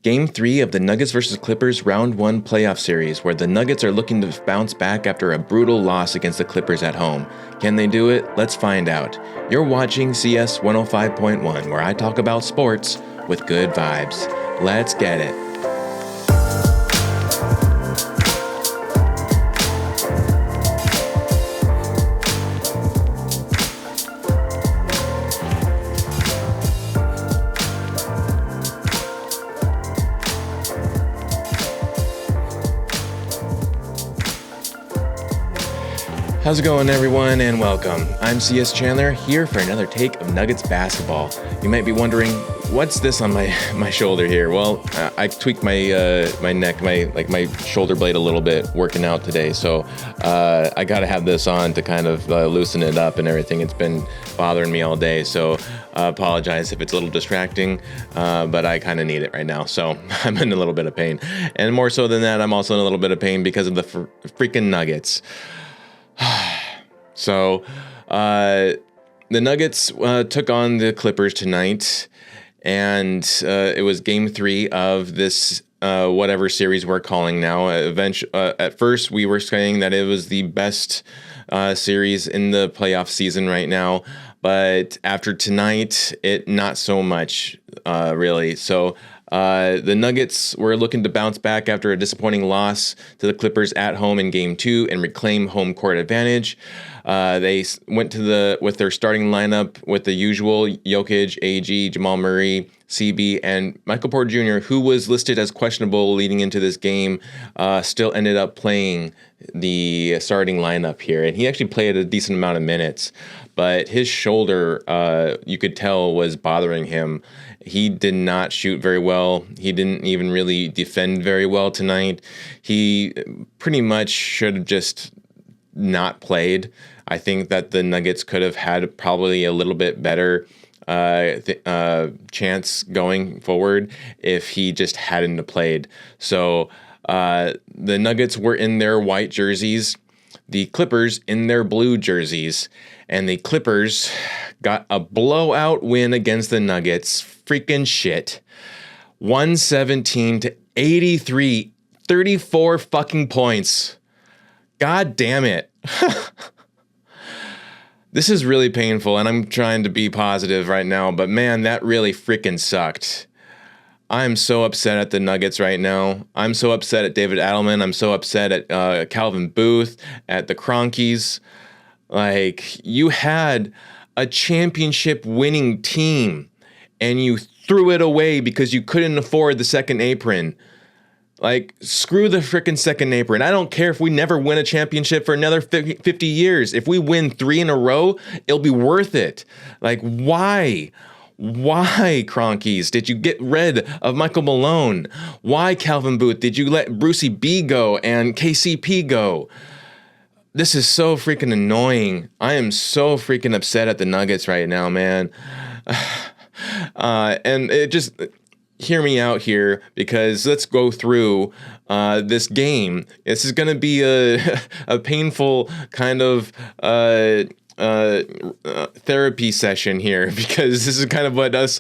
Game 3 of the Nuggets vs. Clippers Round 1 playoff series, where the Nuggets are looking to bounce back after a brutal loss against the Clippers at home. Can they do it? Let's find out. You're watching CS 105.1, where I talk about sports with good vibes. Let's get it. How's it going, everyone, and welcome. I'm CS Chandler, here for another take of Nuggets basketball. You might be wondering, what's this on my shoulder here? Well, I tweaked my neck, my shoulder blade a little bit working out today, so I gotta have this on to kind of loosen it up and everything. It's been bothering me all day, so I apologize if it's a little distracting, but I kind of need it right now, so I'm in a little bit of pain. And more so than that, I'm also in a little bit of pain because of the freaking Nuggets. So, the Nuggets took on the Clippers tonight, and it was Game 3 of this whatever series we're calling now. At first, we were saying that it was the best series in the playoff season right now, but after tonight, it not so much, really. So, the Nuggets were looking to bounce back after a disappointing loss to the Clippers at home in Game 2 and reclaim home court advantage. They went with their starting lineup with the usual Jokić, AG, Jamal Murray, CB, and Michael Porter Jr., who was listed as questionable leading into this game, still ended up playing the starting lineup here. And he actually played a decent amount of minutes, but his shoulder, you could tell, was bothering him. He did not shoot very well. He didn't even really defend very well tonight. He pretty much should have just not played. I think that the Nuggets could have had probably a little bit better chance going forward if he just hadn't played. So the Nuggets were in their white jerseys, the Clippers in their blue jerseys, and the Clippers got a blowout win against the Nuggets. Freaking shit. 117-83, 34 fucking points. God damn it. This is really painful, and I'm trying to be positive right now, but man, that really freaking sucked. I'm so upset at the Nuggets right now. I'm so upset at David Adelman. I'm so upset at Calvin Booth, at the Cronkies. Like, you had a championship winning team, and you threw it away because you couldn't afford the second apron. Like, screw the frickin' second apron. I don't care if we never win a championship for another 50 years. If we win 3 in a row, it'll be worth it. Like, why? Why, Cronkies, did you get rid of Michael Malone? Why, Calvin Booth, did you let Brucey B go and KCP go? This is so freaking annoying. I am so freaking upset at the Nuggets right now, man. And it just... hear me out here, because let's go through this game. This is going to be a painful kind of therapy session here, because this is kind of what us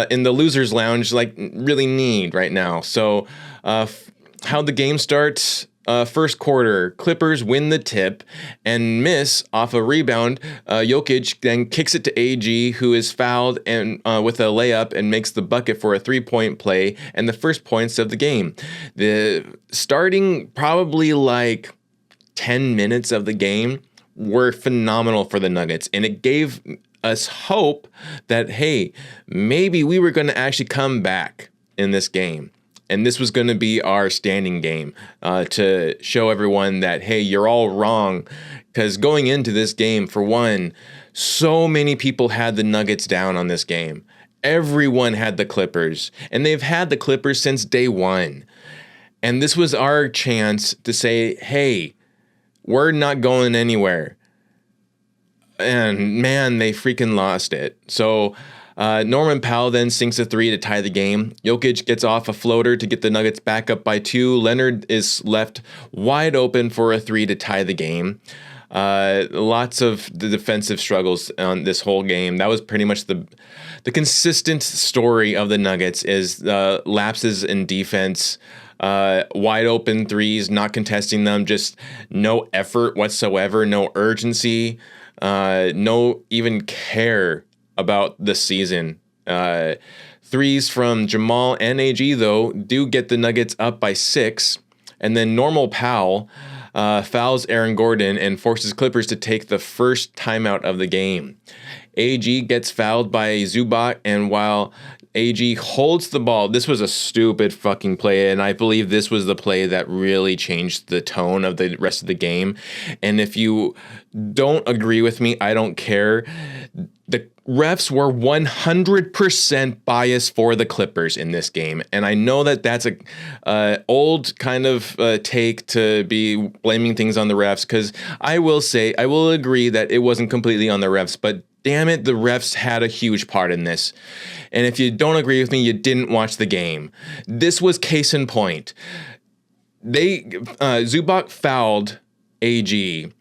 in the Losers Lounge really need right now. So how the game starts. First quarter, Clippers win the tip and miss off a rebound. Jokić then kicks it to AG, who is fouled and with a layup and makes the bucket for a 3-point play and the first points of the game. The starting probably 10 minutes of the game were phenomenal for the Nuggets, and it gave us hope that, hey, maybe we were going to actually come back in this game. And this was going to be our standing game to show everyone that, hey, you're all wrong. Because going into this game, for one, so many people had the Nuggets down on this game. Everyone had the Clippers. And they've had the Clippers since day one. And this was our chance to say, hey, we're not going anywhere. And man, they freaking lost it. So Norman Powell then sinks a 3 to tie the game. Jokić gets off a floater to get the Nuggets back up by 2. Leonard is left wide open for a 3 to tie the game. Lots of the defensive struggles on this whole game. That was pretty much the consistent story of the Nuggets is lapses in defense, wide open threes, not contesting them, just no effort whatsoever, no urgency, no even care about the season. Threes from Jamal and AG, though, do get the Nuggets up by 6. And then Normal Powell fouls Aaron Gordon and forces Clippers to take the first timeout of the game. AG gets fouled by Zubac, and while AG holds the ball, this was a stupid fucking play, and I believe this was the play that really changed the tone of the rest of the game. And if you don't agree with me, I don't care. The refs were 100% biased for the Clippers in this game. And I know that that's a old kind of take to be blaming things on the refs, because I will agree that it wasn't completely on the refs, but damn it, the refs had a huge part in this. And if you don't agree with me, you didn't watch the game. This was case in point. Zubac fouled AG,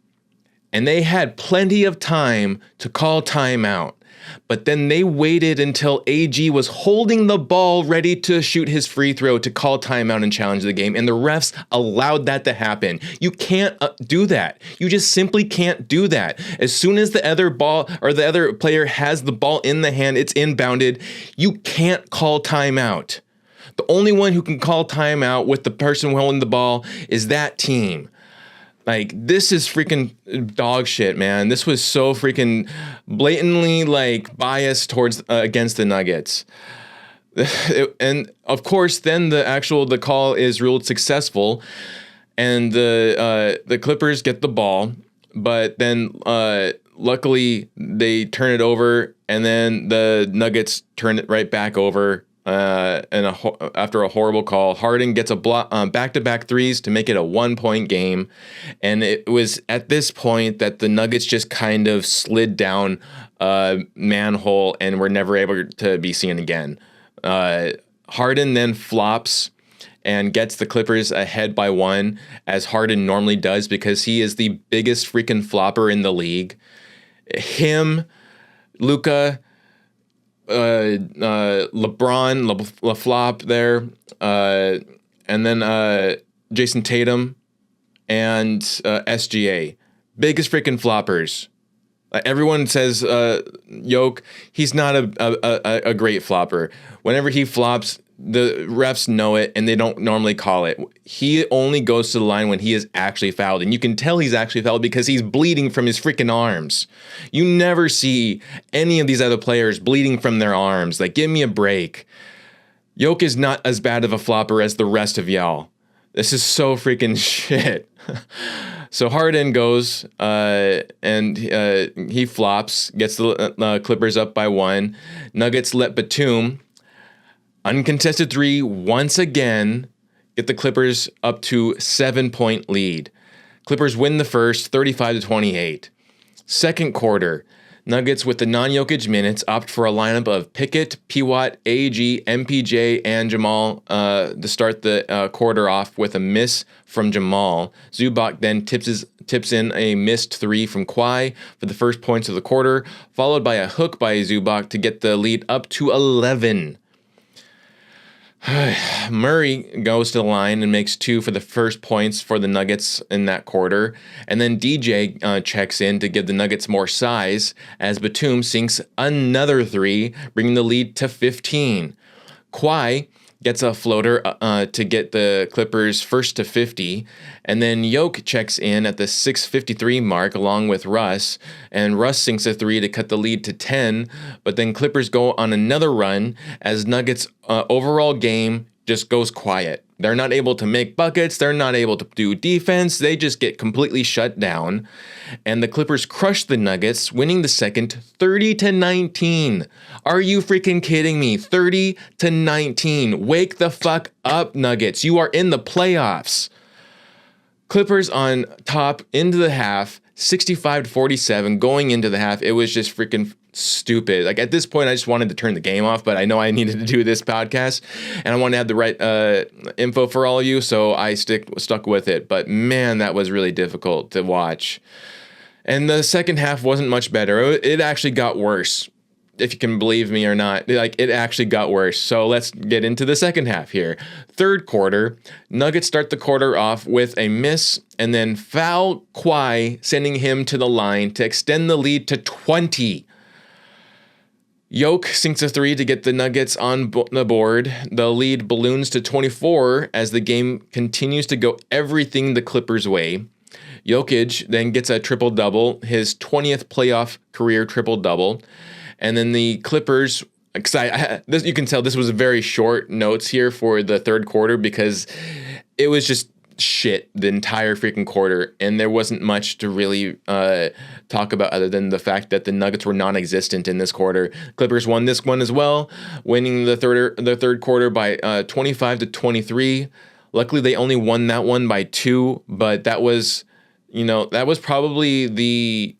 and they had plenty of time to call timeout. But then they waited until AG was holding the ball ready to shoot his free throw to call timeout and challenge the game. And the refs allowed that to happen. You can't do that. You just simply can't do that. As soon as the other ball or the other player has the ball in the hand, it's inbounded. You can't call timeout. The only one who can call timeout with the person holding the ball is that team. Like, this is freaking dog shit, man. This was so freaking blatantly, like, biased towards against the Nuggets. And, of course, then the call is ruled successful, and the Clippers get the ball, but then luckily they turn it over, and then the Nuggets turn it right back over. After a horrible call, Harden gets a back-to-back threes to make it a 1-point game. And it was at this point that the Nuggets just kind of slid down a manhole and were never able to be seen again. Harden then flops and gets the Clippers ahead by 1, as Harden normally does, because he is the biggest freaking flopper in the league. Him, Luka, LeBron, LaFlop there, and then Jason Tatum and SGA. Biggest freaking floppers. Everyone says Jokić, he's not a great flopper. Whenever he flops, the refs know it, and they don't normally call it. He only goes to the line when he is actually fouled, and you can tell he's actually fouled because he's bleeding from his freaking arms. You never see any of these other players bleeding from their arms. Like, give me a break. Jokić is not as bad of a flopper as the rest of y'all. This is so freaking shit. So Harden goes and he flops, gets the Clippers up by 1. Nuggets let Batum, uncontested 3 once again, get the Clippers up to 7-point lead. Clippers win the first, 35-28. Second quarter, Nuggets with the non-Jokić minutes opt for a lineup of Pickett, Piwatt, AG, MPJ, and Jamal to start the quarter off with a miss from Jamal. Zubac then tips in a missed 3 from Kawhi for the first points of the quarter, followed by a hook by Zubac to get the lead up to 11. Murray goes to the line and makes 2 for the first points for the Nuggets in that quarter. And then DJ checks in to give the Nuggets more size as Batum sinks another 3, bringing the lead to 15. Kawhi gets a floater to get the Clippers first to 50. And then Jokić checks in at the 6:53 mark along with Russ. And Russ sinks a 3 to cut the lead to 10. But then Clippers go on another run as Nuggets' overall game just goes quiet. They're not able to make buckets. They're not able to do defense. They just get completely shut down. And the Clippers crush the Nuggets, winning the second 30-19. Are you freaking kidding me? 30-19. Wake the fuck up, Nuggets. You are in the playoffs. Clippers on top into the half, 65-47 going into the half. It was just freaking stupid. Like, at this point, I just wanted to turn the game off, but I know I needed to do this podcast, and I wanted to have the right info for all of you, so I stuck with it. But man, that was really difficult to watch. And the second half wasn't much better. It actually got worse, if you can believe me or not. Like, it actually got worse. So let's get into the second half here. Third quarter, Nuggets start the quarter off with a miss and then foul Kawhi, sending him to the line to extend the lead to 20. Jokić sinks a three to get the Nuggets on the board. The lead balloons to 24 as the game continues to go everything the Clippers' way. Jokić then gets a triple-double, his 20th playoff career triple-double. And then the Clippers, you can tell this was very short notes here for the third quarter because it was just shit the entire freaking quarter, and there wasn't much to really talk about other than the fact that the Nuggets were non-existent in this quarter. Clippers won this one as well, winning the third quarter by 25-23. Luckily, they only won that one by 2, but that was probably the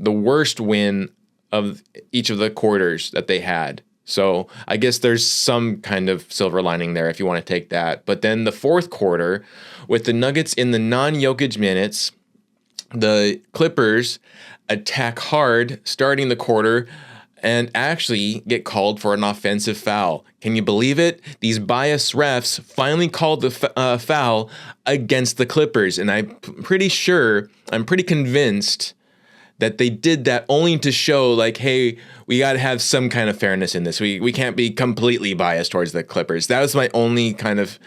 worst win of each of the quarters that they had. So I guess there's some kind of silver lining there if you want to take that. But then the fourth quarter, with the Nuggets in the non-Jokić minutes, the Clippers attack hard, starting the quarter, and actually get called for an offensive foul. Can you believe it? These biased refs finally called the foul against the Clippers. And I'm pretty convinced that they did that only to show, like, hey, we got to have some kind of fairness in this. We can't be completely biased towards the Clippers. That was my only kind of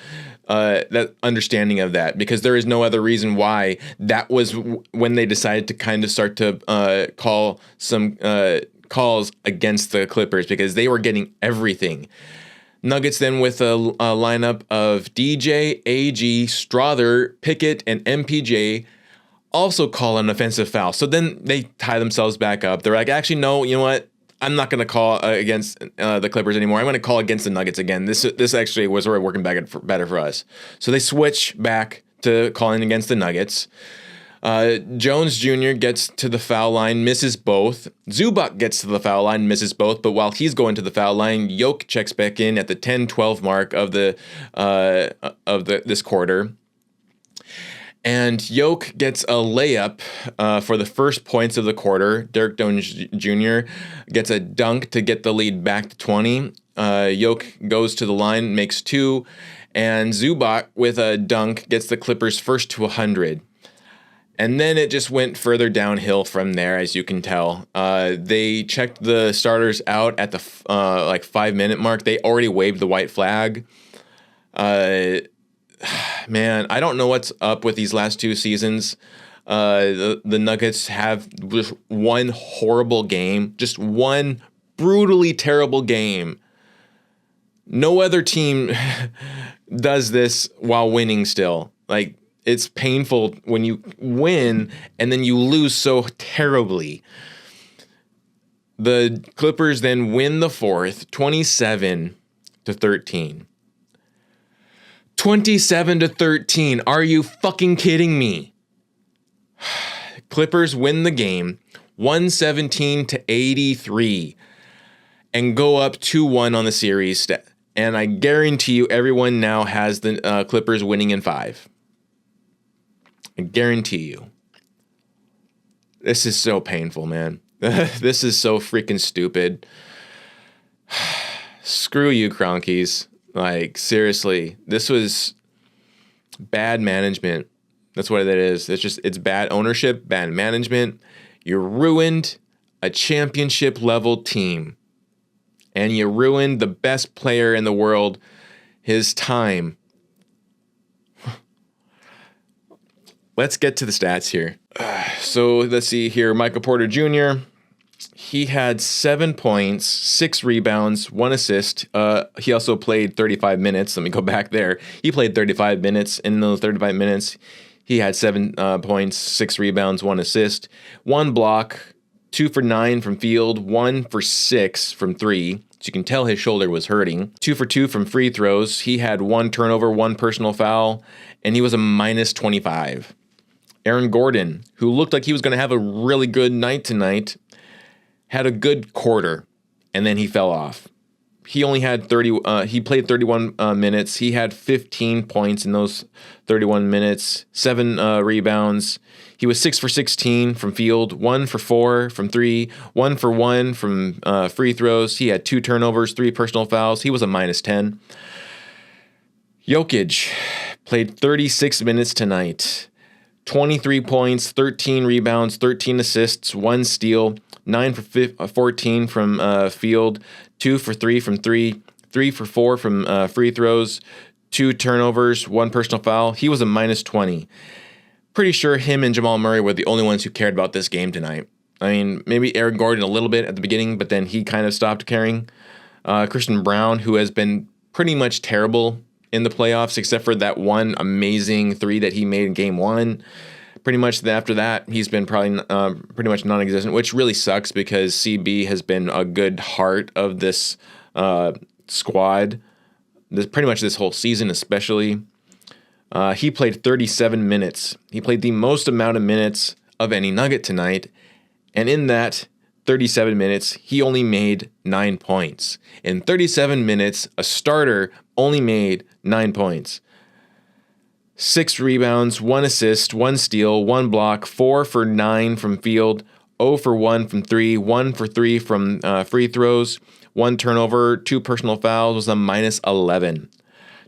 that understanding of that, because there is no other reason why that was when they decided to kind of start to call some calls against the Clippers, because they were getting everything. Nuggets then with a lineup of DJ, AG, Strother, Pickett, and MPJ also call an offensive foul. So then they tie themselves back up. They're like, actually, no, you know what? I'm not going to call against the Clippers anymore. I'm going to call against the Nuggets again. This actually was working better for us. So they switch back to calling against the Nuggets. Jones Jr. gets to the foul line, misses both. Zubac gets to the foul line, misses both. But while he's going to the foul line, Jokić checks back in at the 10-12 mark of this quarter. And Jokić gets a layup for the first points of the quarter. Derek Jones Jr. gets a dunk to get the lead back to 20. Jokić goes to the line, makes 2. And Zubac with a dunk gets the Clippers first to 100. And then it just went further downhill from there, as you can tell. They checked the starters out at the 5-minute mark. They already waved the white flag. Man, I don't know what's up with these last 2 seasons. The Nuggets have just one horrible game, just one brutally terrible game. No other team does this while winning still. Like, it's painful when you win and then you lose so terribly. The Clippers then win the fourth, 27-13. 27-13. Are you fucking kidding me? Clippers win the game 117-83 and go up 2-1 on the series. And I guarantee you everyone now has the Clippers winning in 5. I guarantee you. This is so painful, man. This is so freaking stupid. Screw you, Cronkies. Like, seriously, this was bad management. That's what it is. It's bad ownership, bad management. You ruined a championship level team. And you ruined the best player in the world, his time. Let's get to the stats here. So let's see here. Michael Porter Jr., he had 7 points, 6 rebounds, 1 assist. He also played 35 minutes. Let me go back there. He played 35 minutes. In those 35 minutes, he had 7 points, 6 rebounds, 1 assist, 1 block, 2 for 9 from field, 1 for 6 from 3. So you can tell his shoulder was hurting. 2 for 2 from free throws. He had 1 turnover, 1 personal foul, and he was a minus 25. Aaron Gordon, who looked like he was going to have a really good night tonight, had a good quarter, and then he fell off. he only had 30. He played 31 minutes. He had 15 points in those 31 minutes, 7 rebounds. He was 6 for 16 from field, 1 for 4 from 3, 1 for 1 from free throws. He had 2 turnovers, 3 personal fouls. He was a -10. Jokić played 36 minutes tonight. 23 points, 13 rebounds, 13 assists, 1 steal, 9 for 14 from field, 2 for 3 from 3, 3 for 4 from free throws, 2 turnovers, 1 personal foul. He was a -20. Pretty sure him and Jamal Murray were the only ones who cared about this game tonight. I mean, maybe Aaron Gordon a little bit at the beginning, but then he kind of stopped caring. Christian Brown, who has been pretty much terrible in the playoffs, except for that one amazing 3 that he made in game 1. Pretty much after that, he's been probably pretty much non-existent, which really sucks because CB has been a good heart of this squad, pretty much this whole season especially. He played 37 minutes. He played the most amount of minutes of any Nugget tonight, and in that 37 minutes, he only made 9 points. In 37 minutes, a starter only made 9 points. 6 rebounds, 1 assist, 1 steal, 1 block, 4 for 9 from field, 0 for 1 from 3, 1 for 3 from free throws, 1 turnover, 2 personal fouls, was a -11.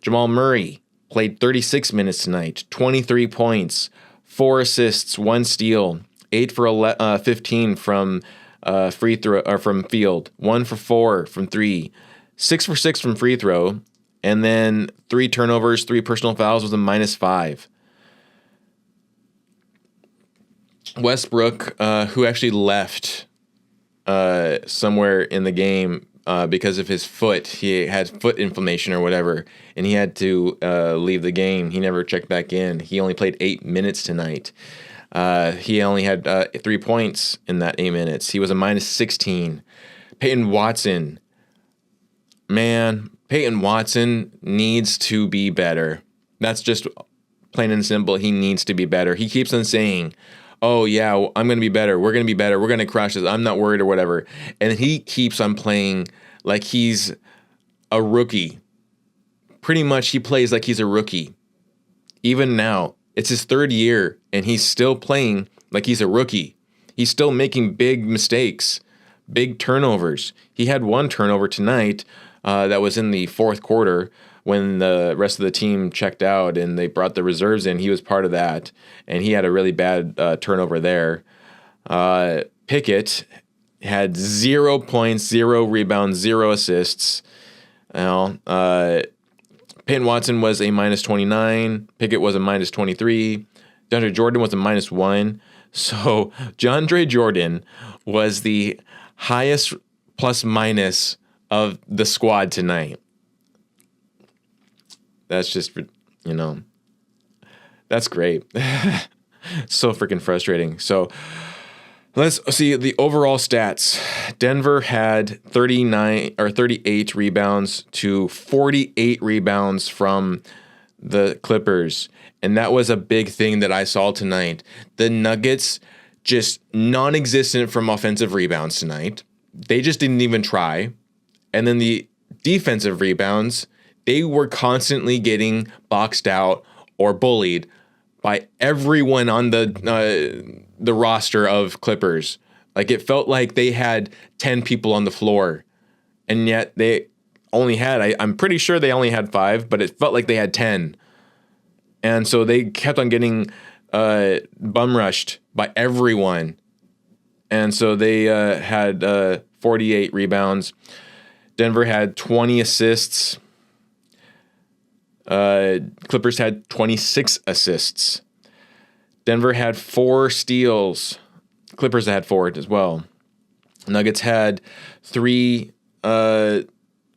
Jamal Murray played 36 minutes tonight, 23 points, 4 assists, 1 steal, 8 for 15 from free throw or from field, 1 for 4 from 3, 6 for 6 from free throw, and then 3 turnovers, 3 personal fouls was a -5. Westbrook, who actually left somewhere in the game because of his foot, he had foot inflammation or whatever, and he had to leave the game. He never checked back in. He only played 8 minutes tonight. He only had 3 points in that 8 minutes. He was a -16. Peyton Watson. Man, Peyton Watson needs to be better. That's just plain and simple. He needs to be better. He keeps on saying, oh, yeah, I'm going to be better. We're going to be better. We're going to crush this. I'm not worried or whatever. And he keeps on playing like he's a rookie. Pretty much he plays like he's a rookie. Even now, it's his 3rd year, and he's still playing like he's a rookie. He's still making big mistakes, big turnovers. He had 1 turnover tonight that was in the 4th quarter when the rest of the team checked out and they brought the reserves in. He was part of that, and he had a really bad turnover there. Pickett had 0 points, 0 rebounds, 0 assists. Peyton Watson was a -29. Pickett was a -23. DeAndre Jordan was a -1. So DeAndre Jordan was the highest plus-minus of the squad tonight. That's just, that's great. So freaking frustrating. So let's see the overall stats. Denver had 38 rebounds to 48 rebounds from the Clippers. And that was a big thing that I saw tonight. The Nuggets just non-existent from offensive rebounds tonight. They just didn't even try. And then the defensive rebounds, they were constantly getting boxed out or bullied by everyone on the roster of Clippers. Like, it felt like they had 10 people on the floor, and yet they only had, I'm pretty sure they only had 5, but it felt like they had 10. And so they kept on getting bum rushed by everyone. And so they had 48 rebounds. Denver had 20 assists. Clippers had 26 assists. Denver had 4 steals. Clippers had 4 as well. Nuggets had 3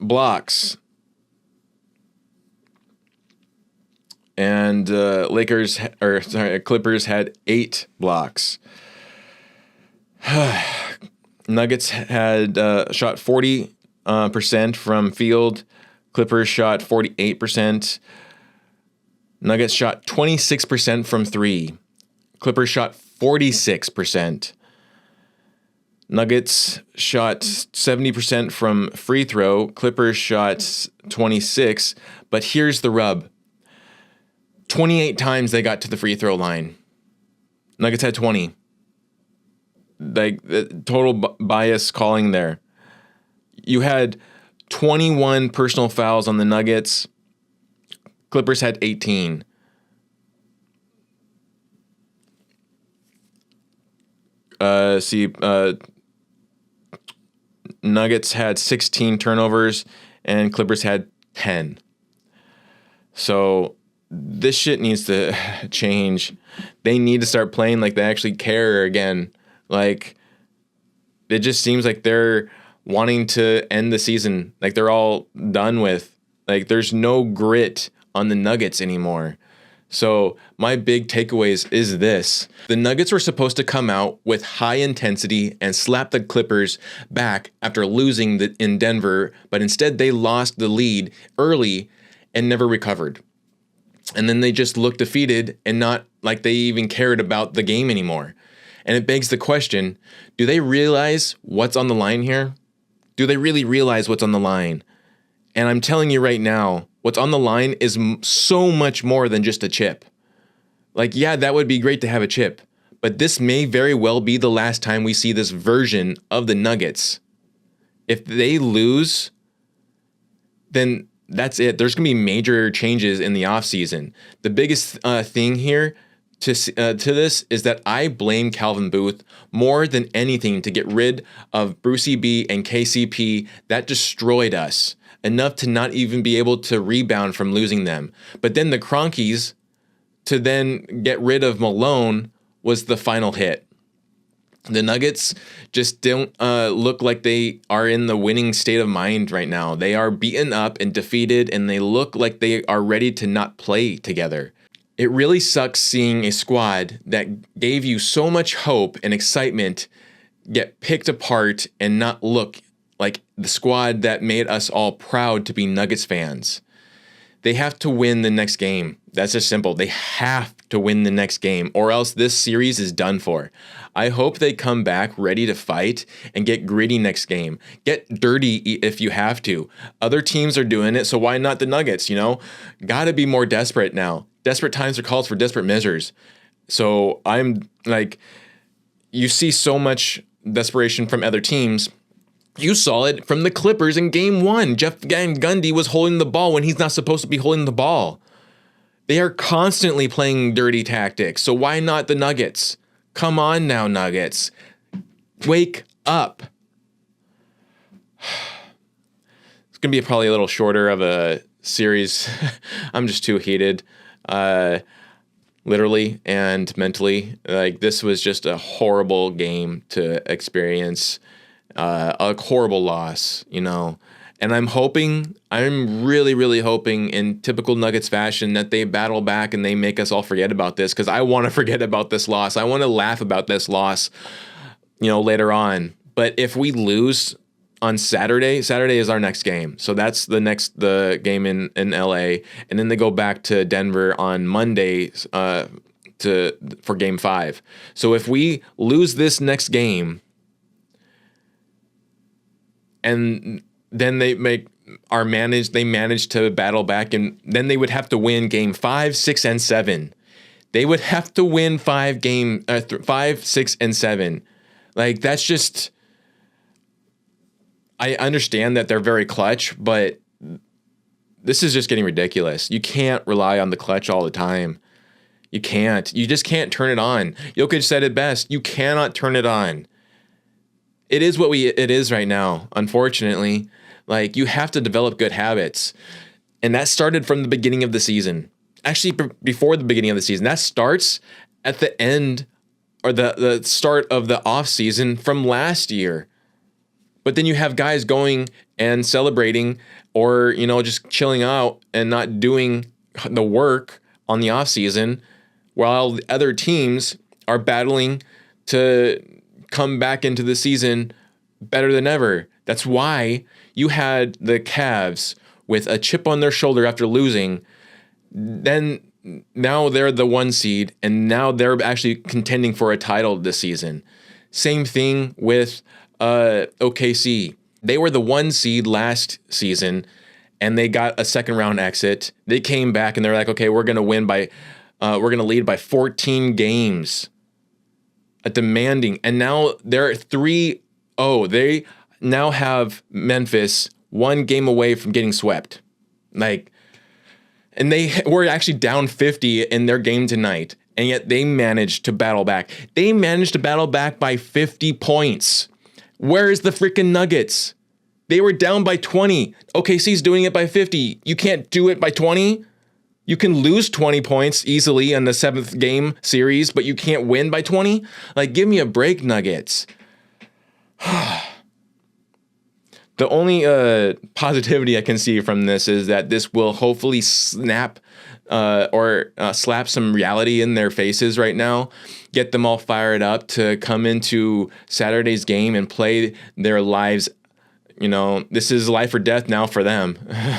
blocks. And Clippers had 8 blocks. Nuggets had shot 40% from field. Clippers shot 48%. Nuggets shot 26% from 3. Clippers shot 46%. Nuggets shot 70% from free throw. Clippers shot 26. But here's the rub. 28 times they got to the free throw line. Nuggets had 20. Like, total bias calling there. You had 21 personal fouls on the Nuggets. Clippers had 18. Nuggets had 16 turnovers and Clippers had 10. So this shit needs to change. They need to start playing like they actually care again. Like, it just seems like they're wanting to end the season. Like, they're all done with. Like, there's no grit on the Nuggets anymore. So my big takeaways is this. The Nuggets were supposed to come out with high intensity and slap the Clippers back after losing in Denver, but instead they lost the lead early and never recovered. And then they just looked defeated and not like they even cared about the game anymore. And it begs the question, do they realize what's on the line here? Do they really realize what's on the line? And I'm telling you right now, what's on the line is so much more than just a chip. Like, yeah, that would be great to have a chip, but this may very well be the last time we see this version of the Nuggets. If they lose, then that's it. There's going to be major changes in the offseason. The biggest thing here to this is that I blame Calvin Booth more than anything to get rid of Brucey B and KCP. That destroyed us. Enough to not even be able to rebound from losing them. But then the Cronkies, to then get rid of Malone, was the final hit. The Nuggets just don't look like they are in the winning state of mind right now. They are beaten up and defeated, and they look like they are ready to not play together. It really sucks seeing a squad that gave you so much hope and excitement get picked apart and not look like the squad that made us all proud to be Nuggets fans. They have to win the next game. That's just simple. They have to win the next game, or else this series is done for. I hope they come back ready to fight and get gritty next game. Get dirty if you have to. Other teams are doing it, so why not the Nuggets, you know? Gotta be more desperate now. Desperate times are calls for desperate measures. So I'm like, you see so much desperation from other teams. You saw it from the Clippers in game 1. Jeff Van Gundy was holding the ball when he's not supposed to be holding the ball. They are constantly playing dirty tactics. So why not the Nuggets? Come on now, Nuggets. Wake up. It's going to be probably a little shorter of a series. I'm just too heated. Literally and mentally. Like, this was just a horrible game to experience. A horrible loss, you know. And I'm really, really hoping in typical Nuggets fashion that they battle back and they make us all forget about this, because I want to forget about this loss. I want to laugh about this loss, you know, later on. But if we lose on Saturday is our next game. So that's the game in LA. And then they go back to Denver on Monday for game 5. So if we lose this next game, and then they manage to battle back, and then they would have to win game 5, 6, and 7. They would have to win 5, 6, and 7. Like, that's just, I understand that they're very clutch, but this is just getting ridiculous. You can't rely on the clutch all the time. You can't. You just can't turn it on. Jokić said it best. You cannot turn it on. It is what it is right now, unfortunately. Like, you have to develop good habits. And that started from the beginning of the season. Actually, before the beginning of the season. That starts at the end, or the start of the off season from last year. But then you have guys going and celebrating, or, you know, just chilling out and not doing the work on the off season, while the other teams are battling to come back into the season better than ever. That's why you had the Cavs with a chip on their shoulder after losing. Then now they're the 1 seed, and now they're actually contending for a title this season. Same thing with OKC. They were the 1 seed last season, and they got a second round exit. They came back and they're like, okay, we're gonna lead by 14 games. Demanding, and now they're 3-0. They now have Memphis 1 game away from getting swept. And they were actually down 50 in their game tonight, and yet they managed to battle back. They managed to battle back by 50 points. Where's the freaking Nuggets? They were down by 20. OKC's doing it by 50. You can't do it by 20? You can lose 20 points easily in the 7th game series, but you can't win by 20? Give me a break, Nuggets. The only positivity I can see from this is that this will hopefully slap some reality in their faces right now, get them all fired up to come into Saturday's game and play their lives. This is life or death now for them,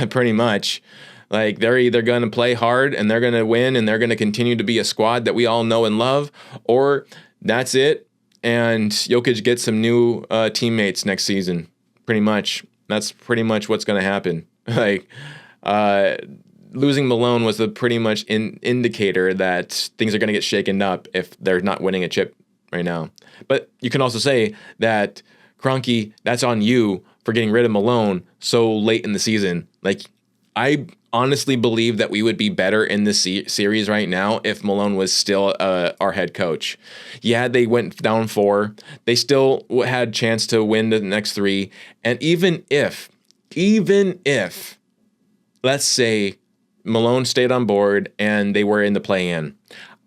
pretty much. They're either going to play hard and they're going to win and they're going to continue to be a squad that we all know and love, or that's it. And Jokić gets some new teammates next season. Pretty much. That's pretty much what's going to happen. Losing Malone was a pretty much indicator that things are going to get shaken up if they're not winning a chip right now. But you can also say that, Kroenke, that's on you for getting rid of Malone so late in the season. I honestly believe that we would be better in this series right now if Malone was still our head coach. Yeah, they went down 4. They still had a chance to win the next 3. And even if, let's say, Malone stayed on board and they were in the play-in,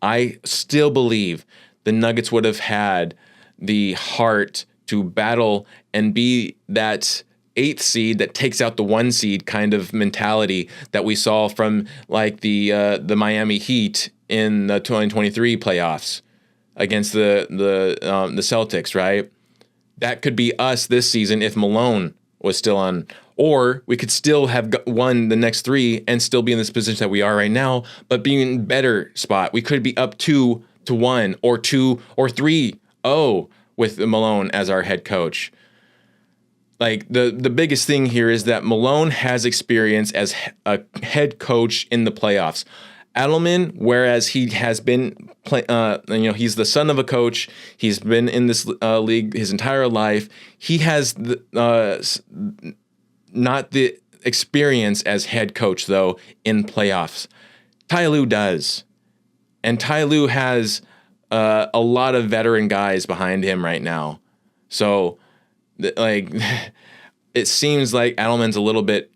I still believe the Nuggets would have had the heart to battle and be that 8th seed that takes out the 1 seed kind of mentality that we saw from the Miami Heat in the 2023 playoffs against the Celtics, right? That could be us this season if Malone was still on, or we could still have won the next 3 and still be in this position that we are right now, but be in better spot. We could be up 2-1 or 2 or 3-0 with Malone as our head coach. The biggest thing here is that Malone has experience as a head coach in the playoffs. Adelman, whereas he has been, he's the son of a coach. He's been in this league his entire life. He has not the experience as head coach, though, in playoffs. Ty Lue does. And Ty Lue has a lot of veteran guys behind him right now. So, it seems like Adelman's a little bit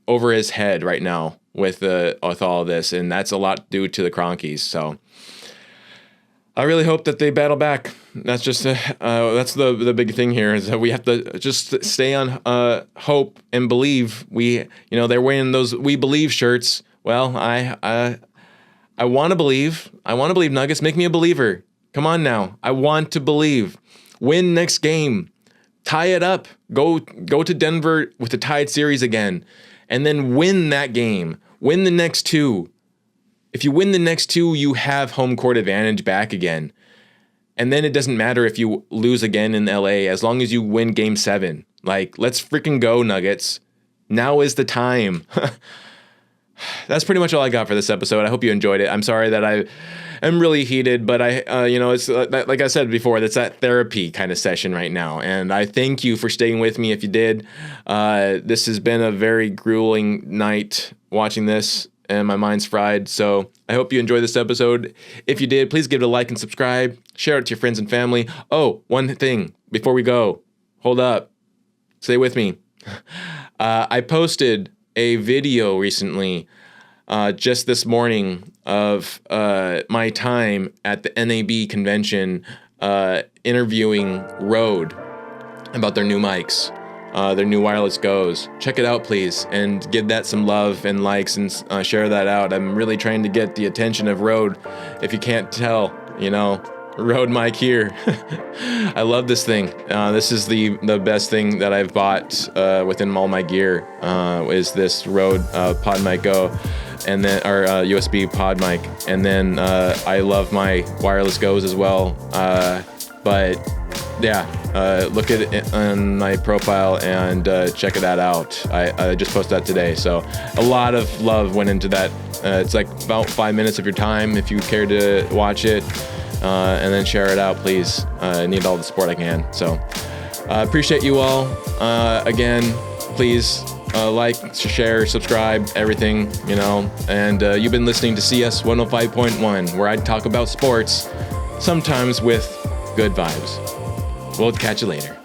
over his head right now with all of this, and that's a lot due to the Kroenkes. So I really hope that they battle back. That's just that's the big thing here, is that we have to just stay on hope and believe. They're wearing those "We Believe" shirts. Well, I want to believe. I want to believe, Nuggets. Make me a believer. Come on now. I want to believe. Win next game. Tie it up. Go to Denver with a tied series again. And then win that game. Win the next 2. If you win the next 2, you have home court advantage back again. And then it doesn't matter if you lose again in LA as long as you win game 7. Let's freaking go, Nuggets. Now is the time. That's pretty much all I got for this episode. I hope you enjoyed it. I'm sorry that I am really heated, but it's like I said before, that's that therapy kind of session right now. And I thank you for staying with me if you did. This has been a very grueling night watching this, and my mind's fried. So I hope you enjoyed this episode. If you did, please give it a like and subscribe. Share it to your friends and family. Oh, one thing before we go. Hold up. Stay with me. I posted a video recently, just this morning, of my time at the NAB convention interviewing Rode about their new mics, their new wireless Go's. Check it out, please, and give that some love and likes and share that out. I'm really trying to get the attention of Rode. If you can't tell, Rode mic here. I love this thing. This is the best thing that I've bought within all my gear, is this Rode Pod Mic Go, and then our USB Pod Mic. And then I love my wireless Go's as well. But yeah, look at it on my profile and check that out. I just posted that today, so a lot of love went into that. It's like about 5 minutes of your time if you care to watch it, and then share it out, please. I need all the support I can. So appreciate you all. Again, please like, share, subscribe, everything, and you've been listening to CS 105.1, where I talk about sports, sometimes with good vibes. We'll catch you later.